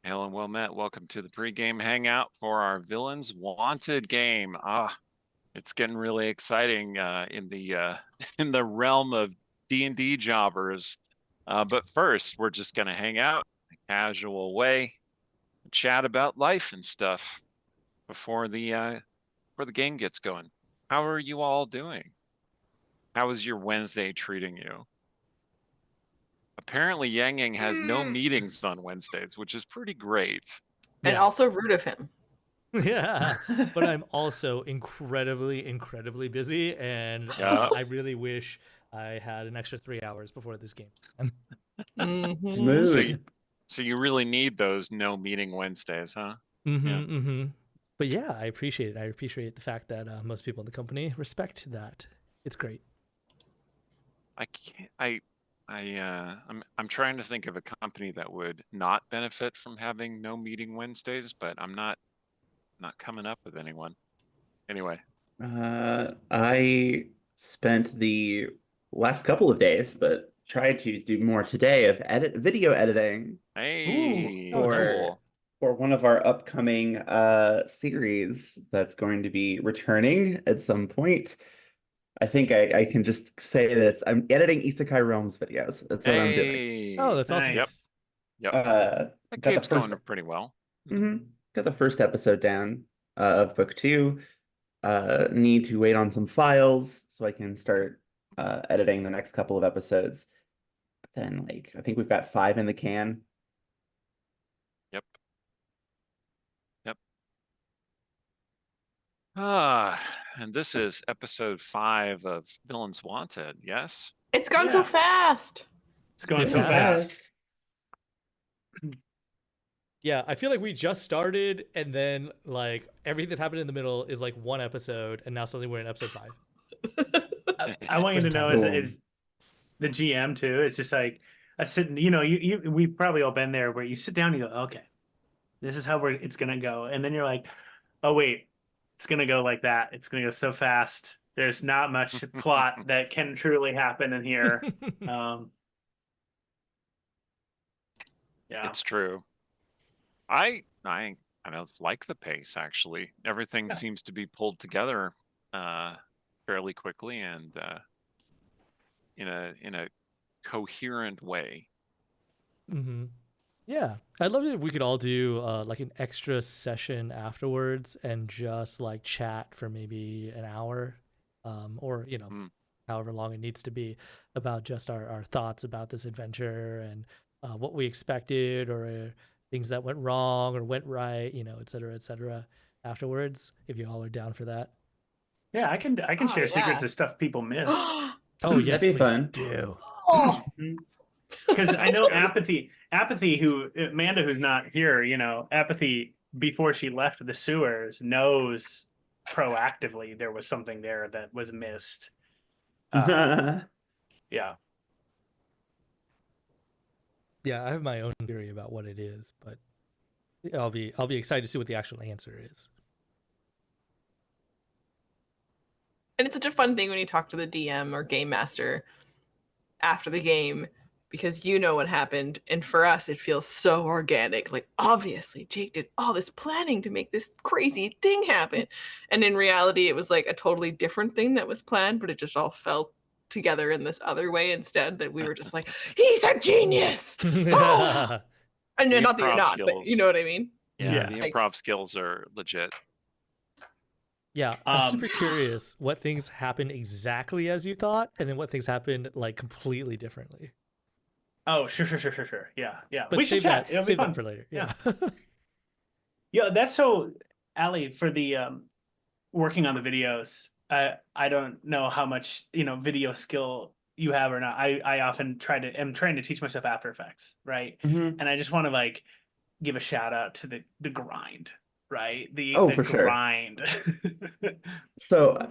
Hail and well met. Welcome to the pregame hangout for our Villains Wanted game. It's getting really exciting in the in the realm of D&D jobbers. But first, we're just gonna hang out in a casual way, chat about life and stuff before the game gets going. How are you all doing? How is your Wednesday treating you? Apparently, Yang Yang has no meetings on Wednesdays, which is pretty great. And Yeah. also rude of him. Yeah, but I'm also incredibly busy, and Yeah. I really wish I had an extra 3 hours before this game. Mhm. Mood. So you really need those no meeting Wednesdays, huh? Yeah. But yeah, I appreciate it. I appreciate the fact that most people in the company respect that. It's great. I can't. I'm trying to think of a company that would not benefit from having no meeting Wednesdays, but I'm not coming up with anyone. Anyway, I spent the last couple of days, but tried to do more today of video editing hey, Oh, nice. cool. for one of our upcoming series that's going to be returning at some point. I think I can just say that I'm editing Isekai Realms videos. That's what I'm doing. Hey. Oh, that's awesome. Yep. Yep. That That got the game's first going pretty well. got the first episode down of book 2. Need to wait on some files so I can start editing the next couple of episodes. But then, like, I think we've got 5 in the can. Yep. Yep. And this is episode 5 of Villains Wanted. Yes. It's gone so fast. It's going Did so it? fast. Yeah, I feel like we just started, and then like everything that's happened in the middle is like one episode, and now suddenly we're in episode 5. I want you to know Boom. is the GM too. It's just like I sit, we've probably all been there where you sit down and you go, okay, this is how it's gonna go, and then you're like, oh wait, it's gonna go like that. It's gonna go so fast. There's not much plot that can truly happen in here. Yeah, It's true. I kind of like the pace actually. Everything seems to be pulled together fairly quickly and in a coherent way. Yeah, I'd love it if we could all do like an extra session afterwards and just like chat for maybe an hour, or however long it needs to be, about just our thoughts about this adventure and what we expected, or things that went wrong or went right, et cetera, afterwards. If you all are down for that. yeah. I can share secrets of stuff people missed. Oh yes, That'd be please fun. do. Oh, Because I Sounds know good. Apathy, who Amanda, who's not here, Apathy, before she left the sewers, knows proactively there was something there that was missed. Yeah. Yeah, I have my own theory about what it is, but I'll be excited to see what the actual answer is. and it's such a fun thing when you talk to the DM or game master after the game, because you know what happened, and for us it feels so organic. Like, obviously Jake did all this planning to make this crazy thing happen, and in reality it was like a totally different thing that was planned, but it just all fell together in this other way instead, that we were just like, he's a genius. Oh! And The not that you're improv not, but you skills. know what I mean. Yeah, Yeah. the improv skills are legit. Yeah, I'm super curious what things happened exactly as you thought, and then what things happened like completely differently. Oh, sure. Yeah. But We should save chat. that, It'll be save fun that for later. Yeah. Yeah. Yeah, that's so, Allie, for the working on the videos. I don't know how much video skill you have or not. I often am trying to teach myself After Effects, right? Mhm. And I just want to like give a shout out to the grind, right? The For sure. grind. So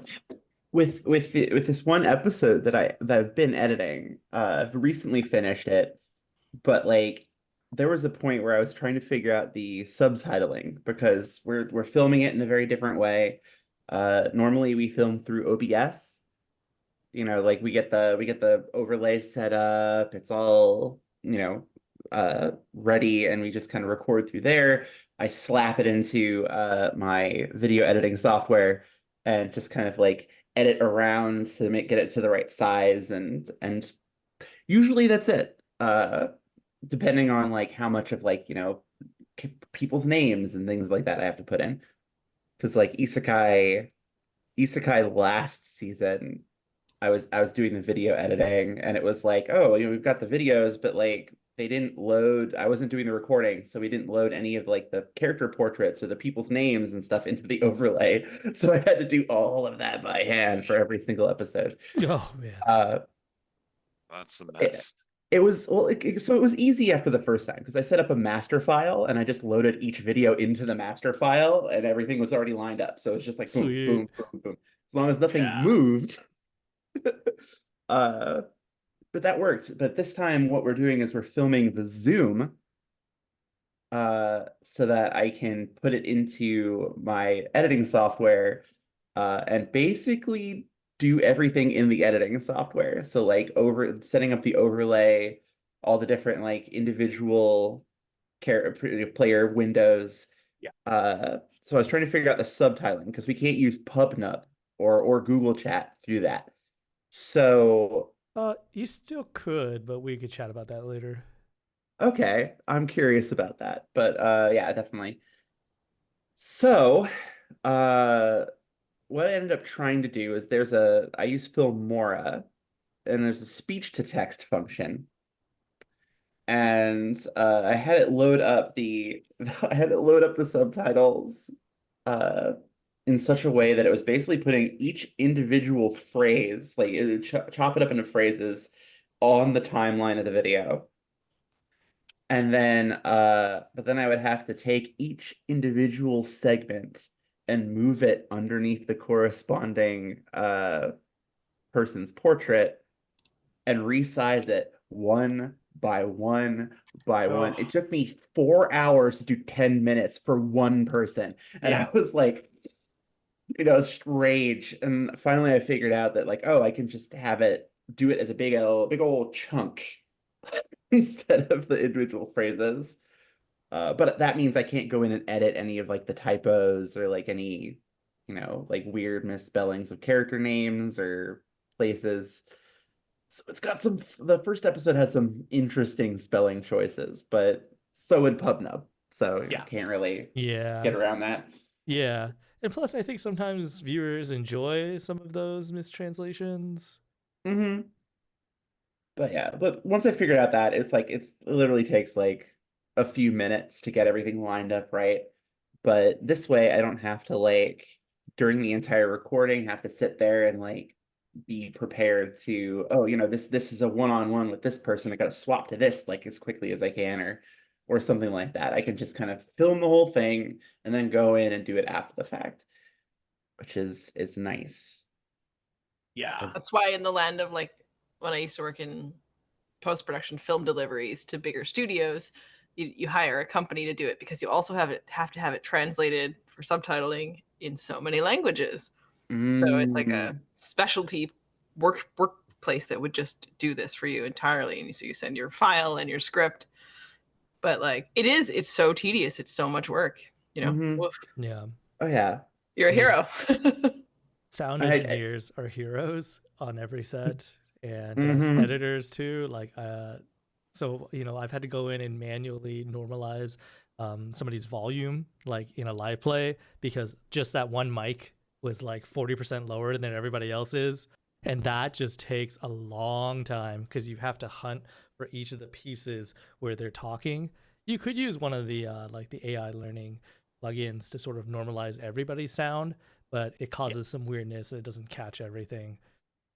with this one episode that I've been editing, I've recently finished it, but like there was a point where I was trying to figure out the subtitling because we're filming it in a very different way. Normally we film through OBS. Like we get the overlay set up. It's all, ready, and we just kind of record through there. I slap it into my video editing software and just kind of like edit around to get it to the right size, and usually that's it. Depending on like how much of like, people's names and things like that I have to put in. Because like Isekai last season, I was doing the video editing, and it was like, oh, we've got the videos, but like they didn't load. I wasn't doing the recording, so we didn't load any of like the character portraits or the people's names and stuff into the overlay. So I had to do all of that by hand for every single episode. Oh man. That's a It, mess. it was well, so it was easy after the first time because I set up a master file and I just loaded each video into the master file, and everything was already lined up. So it was just like boom, Sweet. boom, boom, boom. As long as nothing Yeah. moved. But that worked. But this time what we're doing is we're filming the Zoom so that I can put it into my editing software and basically do everything in the editing software. So like setting up the overlay, all the different like individual player windows. Yeah. So I was trying to figure out the subtitling because we can't use PubNub or Google Chat through that. So You still could, but we could chat about that later. okay, I'm curious about that. But yeah, definitely. So what I ended up trying to do is I use Filmora, and there's a speech to text function. And I had it load up the subtitles in such a way that it was basically putting each individual phrase, like it would chop it up into phrases on the timeline of the video. And then but then I would have to take each individual segment and move it underneath the corresponding person's portrait and resize it one by one by one. Oh. It took me 4 hours to do 10 minutes for one person. And Yeah. I was like, rage. And finally I figured out that like, oh, I can just have it do it as a big old chunk instead of the individual phrases. But that means I can't go in and edit any of like the typos or like any, like weird misspellings of character names or places. So it's got the first episode has some interesting spelling choices, but so would PubNub. So Yeah. can't really Yeah. get around that. Yeah. And plus I think sometimes viewers enjoy some of those mistranslations. Mm-hmm. But yeah, but once I figured out that, it literally takes like a few minutes to get everything lined up right. But this way I don't have to like during the entire recording have to sit there and like be prepared to, oh, this is a one-on-one with this person. I gotta swap to this like as quickly as I can or something like that. I can just kind of film the whole thing and then go in and do it after the fact, which is nice. Yeah. That's why in the land of like when I used to work in post-production film deliveries to bigger studios, you hire a company to do it because you also have to have it translated for subtitling in so many languages. So it's like a specialty workplace that would just do this for you entirely. And so you send your file and your script. But like it's so tedious. It's so much work. Woof. Yeah. Oh yeah. You're a hero. Sound I- engineers are heroes on every set, and Mhm. editors too. Like, so I've had to go in and manually normalize somebody's volume, like in a live play, because just that one mic was like 40% lower than everybody else's, and that just takes a long time because you have to hunt for each of the pieces where they're talking. You could use one of the like the AI learning plugins to sort of normalize everybody's sound, but it causes some weirdness and it doesn't catch everything.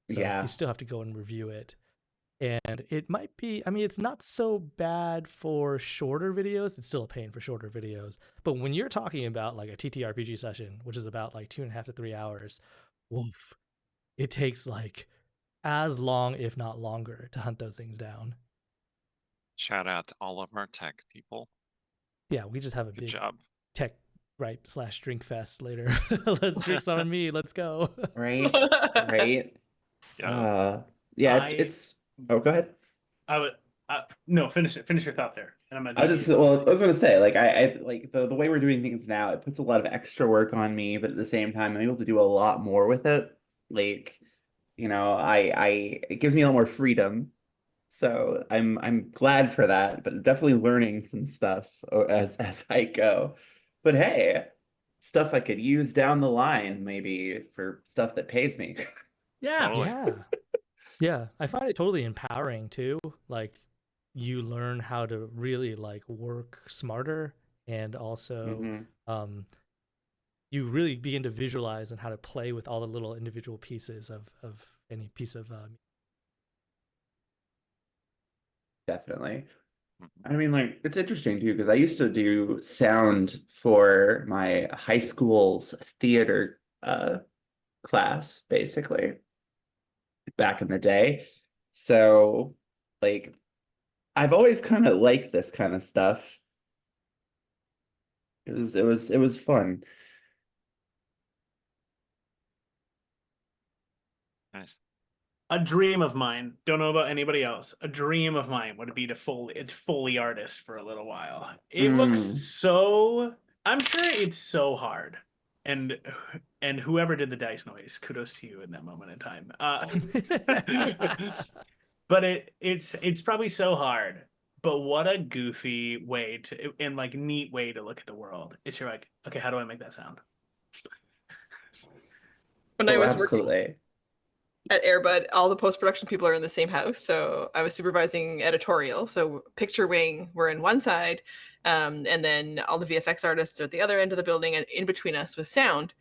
So Yeah. you still have to go and review it. And it might be, I mean, it's not so bad for shorter videos. It's still a pain for shorter videos. But when you're talking about like a TTRPG session, which is about like 2.5 to 3 hours, woof, it takes like as long, if not longer, to hunt those things down. Shout out to all of our tech people. Yeah, we just have a Good big job. tech /drink fest later. Let's drink some on me. Let's go. Right. Right. Yeah. Yeah, I- it's oh, go ahead. I No, finish it. Finish your thought there. And I'm I was just well, I was gonna say like I like the way we're doing things now. It puts a lot of extra work on me, but at the same time, I'm able to do a lot more with it. Like, I it gives me a lot more freedom. So I'm glad for that, but definitely learning some stuff as I go. But hey, stuff I could use down the line, maybe for stuff that pays me. Yeah. Totally. Yeah, I find it totally empowering too. Like you learn how to really like work smarter, and also Mhm. you really begin to visualize and how to play with all the little individual pieces of any piece of Definitely. Mhm. I mean, like, it's interesting too, because I used to do sound for my high school's theater class, basically, back in the day. So, like, I've always kind of liked this kind of stuff. It was fun. Nice. A dream of mine. Don't know about anybody else. A dream of mine would be to Foley artist for a little while. It looks Mm. so. I'm sure it's so hard, and whoever did the dice noise, kudos to you in that moment in time. But it's probably so hard. But what a goofy way to and like neat way to look at the world. It's you're like, okay, how do I make that sound? When I Oh, was working absolutely. at Airbud, all the post production people are in the same house. So I was supervising editorial. So picture wing, we're in one side, and then all the VFX artists are at the other end of the building, and in between us was sound.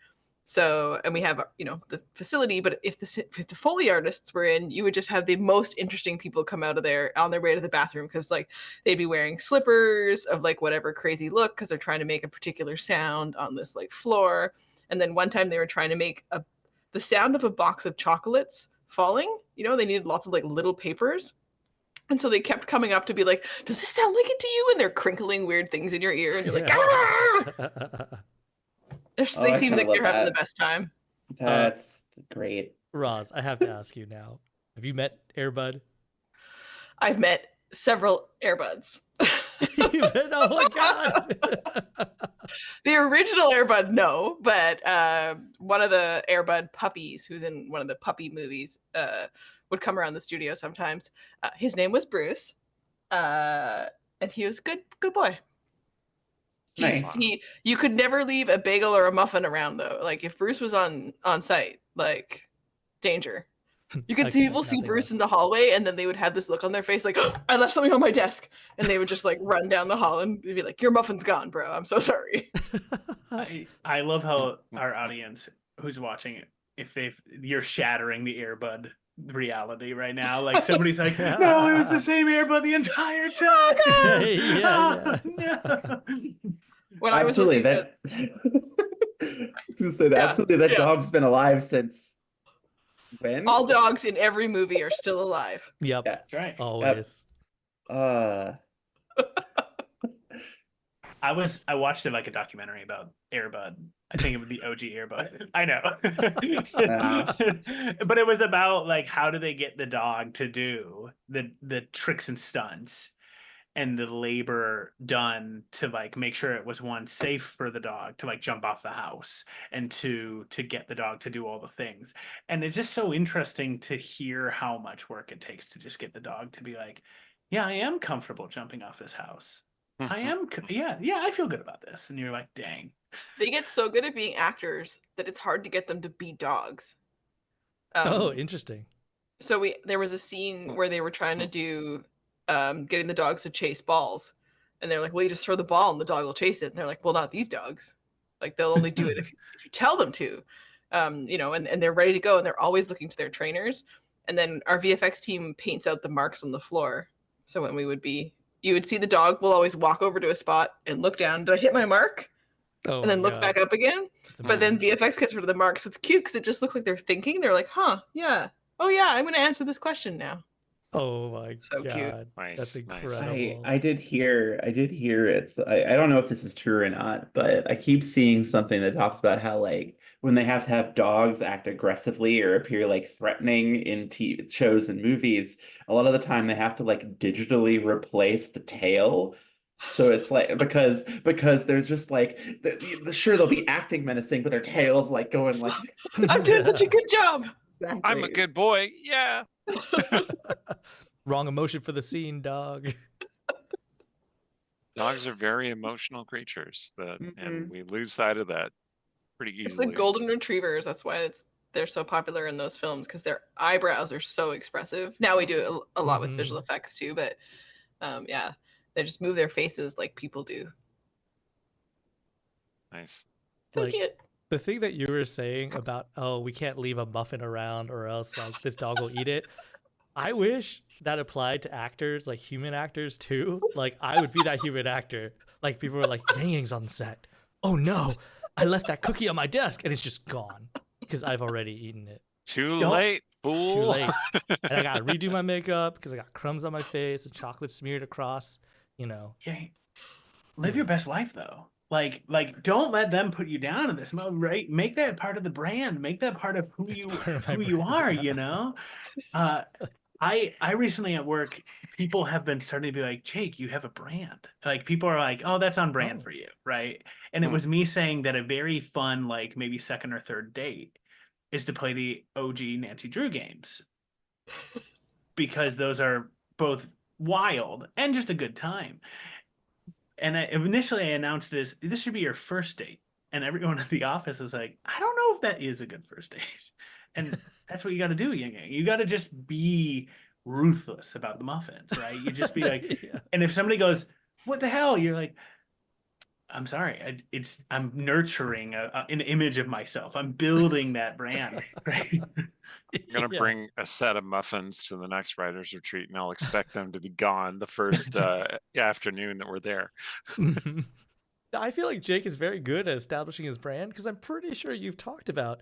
So, and we have the facility, but if the Foley artists were in, you would just have the most interesting people come out of there on their way to the bathroom because like they'd be wearing slippers of like whatever crazy look because they're trying to make a particular sound on this like floor. And then one time they were trying to make the sound of a box of chocolates falling. They needed lots of like little papers. And so they kept coming up to be like, does this sound like it to you? And they're crinkling weird things in your ear. And you're like, ah! Oh, They I seem kind of like love they're having the that. best time. That's great. Roz, I have to ask you now. Have you met Airbud? I've met several Airbuds. You met? Oh my god! The original Airbud, no, but one of the Airbud puppies, who's in one of the puppy movies, would come around the studio sometimes. His name was Bruce, and he was good boy. Nice. You could never leave a bagel or a muffin around though. Like if Bruce was on site, like danger. You could see people see Bruce in the hallway, and then they would have this look on their face, like, oh, "I left something on my desk," and they would just like run down the hall and be like, "Your muffin's gone, bro. I'm so sorry." I love how our audience who's watching it, you're shattering the Airbud reality right now. Like somebody's like, no, it was the same Airbud the entire time. Yeah. No. When I was Absolutely. working That I was gonna say that Yeah, absolutely that yeah. dog's been alive since when? all dogs in every movie are still alive. Yep. Yeah. That's right. Always. I watched it like a documentary about Airbud. I think it was the OG Airbud. I know. But it was about like how do they get the dog to do the tricks and stunts and the labor done to like make sure it was one safe for the dog to like jump off the house and to get the dog to do all the things. And it's just so interesting to hear how much work it takes to just get the dog to be like, yeah, I am comfortable jumping off this house. I am, yeah, I feel good about this. And you're like, dang. They get so good at being actors that it's hard to get them to be dogs. Oh, interesting. So there was a scene where they were trying to do getting the dogs to chase balls, and they're like, "Well, you just throw the ball and the dog will chase it." And they're like, "Well, not these dogs. Like they'll only do it if you tell them to." And they're ready to go, and they're always looking to their trainers. And then our VFX team paints out the marks on the floor. So when you would see the dog will always walk over to a spot and look down. Did I hit my mark? Oh, And then look back up again. But then VFX gets rid of the marks. So it's cute because it just looks like they're thinking. They're like, huh, yeah. Oh, yeah, I'm going to answer this question now. Oh my So god, cute. that's Nice, nice. incredible. I did hear it's I don't know if this is true or not, but I keep seeing something that talks about how like when they have to have dogs act aggressively or appear like threatening in TV shows and movies, a lot of the time they have to like digitally replace the tail. So it's like because there's just like sure they'll be acting menacing, but their tail's like going like I'm doing such a good job. I'm a good boy. Yeah. Wrong emotion for the scene, dog. Dogs are very emotional creatures and Mhm. we lose sight of that pretty It's the easily. golden retrievers. That's why they're so popular in those films because their eyebrows are so expressive. Now we do it a lot with visual effects too, but yeah, they just move their faces like people do. Nice. So Like, cute. the thing that you were saying about, oh, we can't leave a muffin around or else like this dog will eat it. I wish that applied to actors, like human actors too. Like I would be that human actor. Like people were like, Yang Yang's on set. Oh no, I left that cookie on my desk and it's just gone because I've already eaten it. Too Don't- late, Too fool. late. And I gotta redo my makeup because I got crumbs on my face and chocolate smeared across, you know. Yeah. Live your best life though. Like don't let them put you down in this mode, right? Make that part of the brand. Make that part of who It's you part of my who you brand. are, you know? I recently at work, people have been starting to be like, Jake, you have a brand. Like people are like, oh, that's on brand Oh. for you, right? And it Hmm. was me saying that a very fun, like maybe second or third date is to play the OG Nancy Drew games. Because those are both wild and just a good time. And initially I announced this should be your first date. And everyone at the office is like, I don't know if that is a good first date. And that's what you got to do, Yang Yang. You got to just be ruthless about the muffins, right? You just be like, Yeah. and if somebody goes, what the hell? You're like, I'm sorry. I'm nurturing an image of myself. I'm building that brand, right? I'm gonna Yeah. bring a set of muffins to the next writers retreat, and I'll expect them to be gone the first afternoon that we're there. I feel like Jake is very good at establishing his brand because I'm pretty sure you've talked about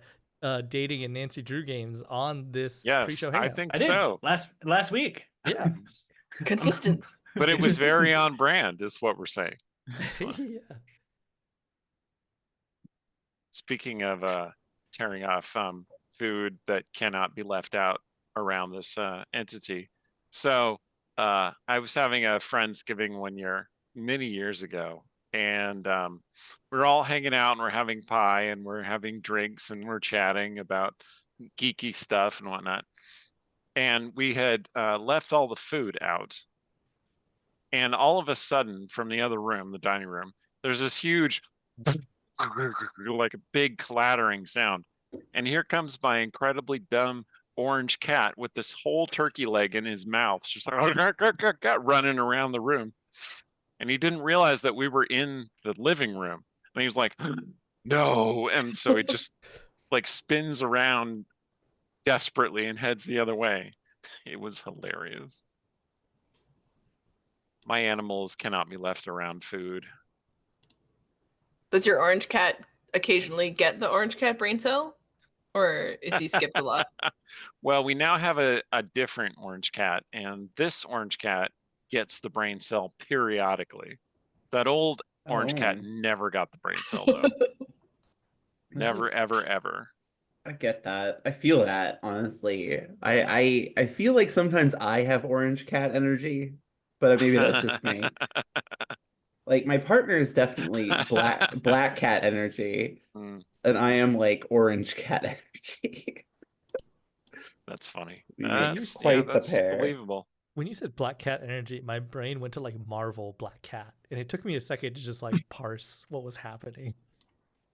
dating in Nancy Drew games on this Yes, pre-show I hangout. think I did so. last week. Yeah. Consistent. But it was very on brand, is what we're saying. Yeah. Speaking of tearing off food that cannot be left out around this entity. So I was having a Friendsgiving one year, many years ago, and we're all hanging out and we're having pie and we're having drinks and we're chatting about geeky stuff and whatnot. And we had left all the food out. And all of a sudden, from the other room, the dining room, there's this huge like a big clattering sound. And here comes my incredibly dumb orange cat with this whole turkey leg in his mouth, just like running around the room. And he didn't realize that we were in the living room. And he was like, no. And so he just like spins around desperately and heads the other way. It was hilarious. My animals cannot be left around food. Does your orange cat occasionally get the orange cat brain cell? Or is he skipped a lot? Well, we now have a different orange cat, and this orange cat gets the brain cell periodically. That old orange cat Oh. never got the brain cell, though. Never, is- ever, ever. I get that. I feel that, honestly. I feel like sometimes I have orange cat energy, but maybe that's just me. Like my partner is definitely black cat energy, Mm, and I am like orange cat energy. that's funny. We make That's, quite the that's pair. believable. When you said black cat energy, my brain went to like Marvel Black Cat, and it took me a second to just like parse what was happening.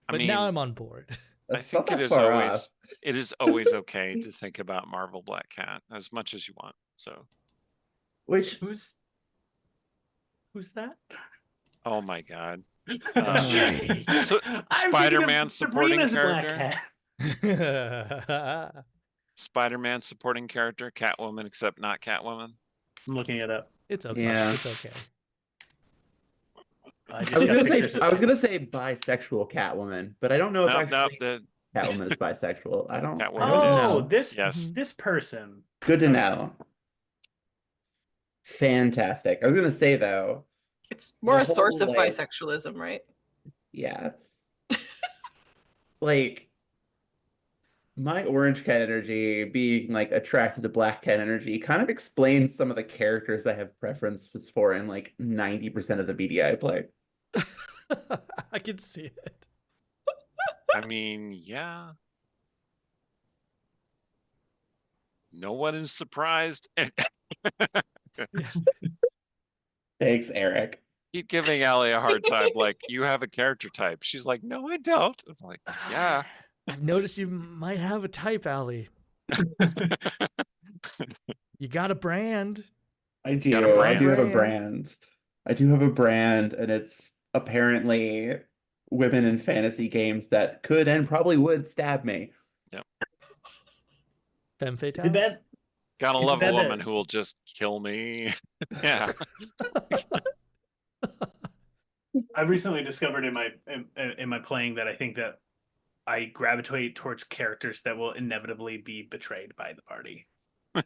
I But mean, now I'm on board. I That's not think that far off. it is always okay to think about Marvel Black Cat as much as you want. So, Which Who's that? oh my God. Jake. So, I'm thinking of Spider-Man supporting Sabrina's Black character. Cat. Spider-Man supporting character, Catwoman, except not Catwoman. I'm looking it up. It's okay. Yeah. It's okay. I I just was got gonna say pictures of I was gonna say bisexual Catwoman, but I don't know if No, actually the Catwoman is bisexual. I don't Catwoman know. Oh, is. this Yes. this person. Good to Okay. know. fantastic. I was gonna say though, It's more the a source whole of like, bisexualism, right? yeah, like my orange cat energy being like attracted to black cat energy kind of explains some of the characters I have preferences for in like 90% of the media I play. I can see it. I mean, yeah. No one is surprised. Yeah. Thanks, Eric. Keep giving Allie a hard time. Like, you have a character type. She's like, no, I don't. I'm like, yeah. I've noticed you might have a type, Allie. You got a brand. I Got a do. I do have a brand. brand. I do have a brand, and it's apparently women in fantasy games that could and probably would stab me. Yep. Femme Is it fatales. bad? Gotta Is it love a bad woman that- who will just kill me. Yeah. I've recently discovered in my playing that I think that I gravitate towards characters that will inevitably be betrayed by the party.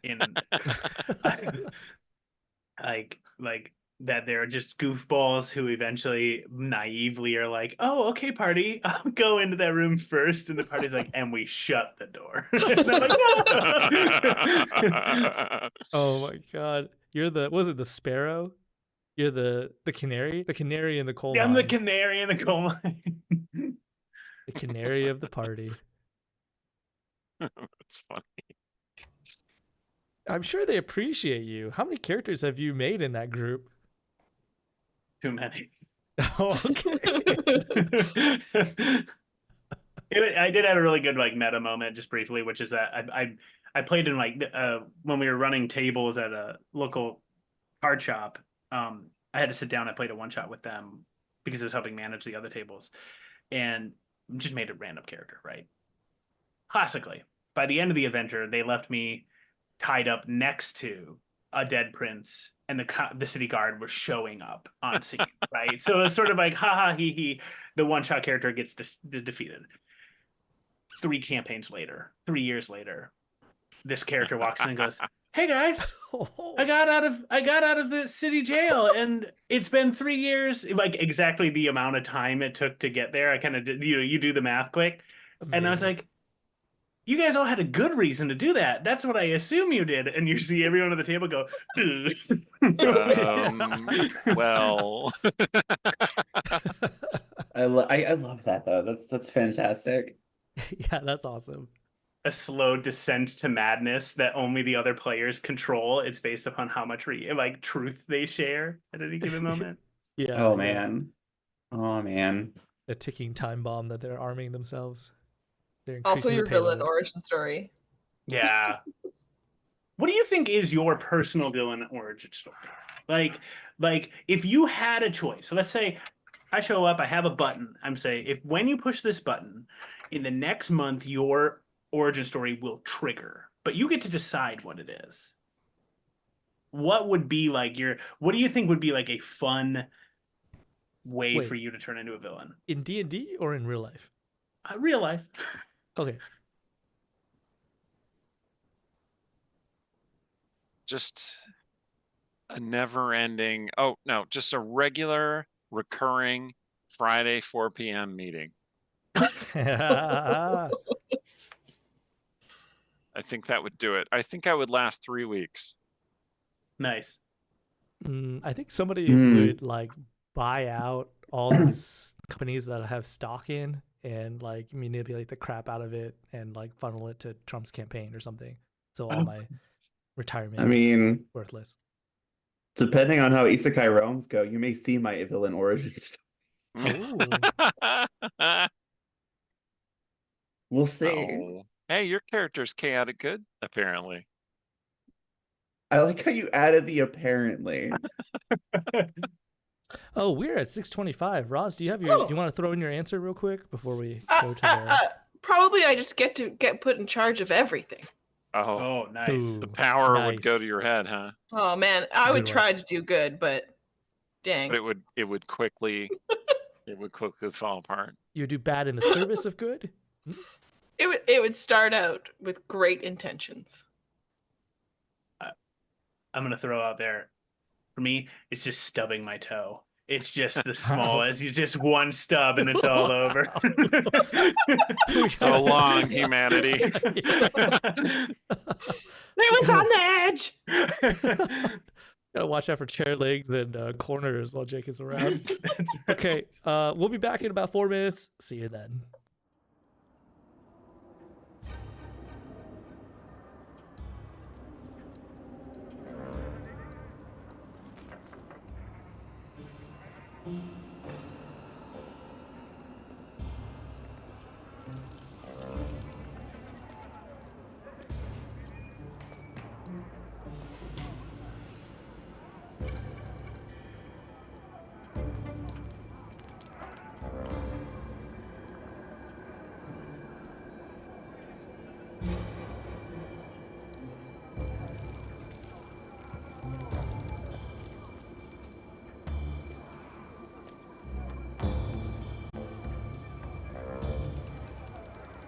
In like that they're just goofballs who eventually naively are like, "Oh, okay, party, I'll go into that room first," and the party's like, "And we shut the door." And I'm like, "No!" Oh my god. You're the was it the sparrow? You're the canary? The canary in the coal I'm the mine. canary in the coal mine. The canary of the party. It's funny. I'm sure they appreciate you. How many characters have you made in that group? Too many. Oh, okay. I did have a really good like meta moment just briefly, which is that I played in like when we were running tables at a local card shop. I had to sit down. I played a one shot with them because it was helping manage the other tables, and just made a random character, right? Classically, by the end of the adventure, they left me tied up next to a dead prince, and the city guard was showing up on scene, right? So it's sort of like, ha ha, he he. The one shot character gets defeated. 3 campaigns later, 3 years later, this character walks in and goes, "Hey guys, I got out of the city jail, and it's been 3 years." Like exactly the amount of time it took to get there. I kind of did, you do the math quick, and I was Amazing. like, "You guys all had a good reason to do that. That's what I assume you did." And you see everyone at the table go, Well, I love that though. That's fantastic. Yeah, that's awesome. a slow descent to madness that only the other players control. It's based upon how much like truth they share at any given moment. Yeah. Oh yeah. man. Oh man. A ticking time bomb that they're arming themselves. They're Also, increasing your the villain payload. origin story. Yeah. What do you think is your personal villain origin story? Like if you had a choice. So let's say I show up, I have a button. I'm saying if when you push this button, in the next month your origin story will trigger, but you get to decide what it is. What would be like what do you think would be like a fun way Wait. for you to turn into a villain? In D&D or in real life? Real life. Okay. just a never ending. Oh, no, just a regular, recurring Friday 4 p.m. meeting. I think that would do it. I think I would last 3 weeks. Nice. I think somebody Mm. would like buy out all these companies that I have stock in and like manipulate the crap out of it and like funnel it to Trump's campaign or something. So all my retirement I mean, is worthless. depending on how Isekai realms go, you may see my villain origin story. Oh. We'll see. Oh. Hey, your character's chaotic good, apparently. I like how you added the apparently. Oh, we're at 6:25. Roz, do you have do you want to throw in your answer real quick before we go to the Probably I just get to get put in charge of everything. Oh, Oh, nice. Ooh, the power would go nice. to your head, huh? Oh man, I Good would one. try to do good, but dang. But it would quickly fall apart. You do bad in the service of good? It would start out with great intentions. I'm gonna throw out there. for me, it's just stubbing my toe. It's just the smallest. It's just one stub and it's all over. So long, humanity. It was on the edge. Gotta watch out for chair legs and corners while Jake is around. That's right. Okay, we'll be back in about 4 minutes. See you then.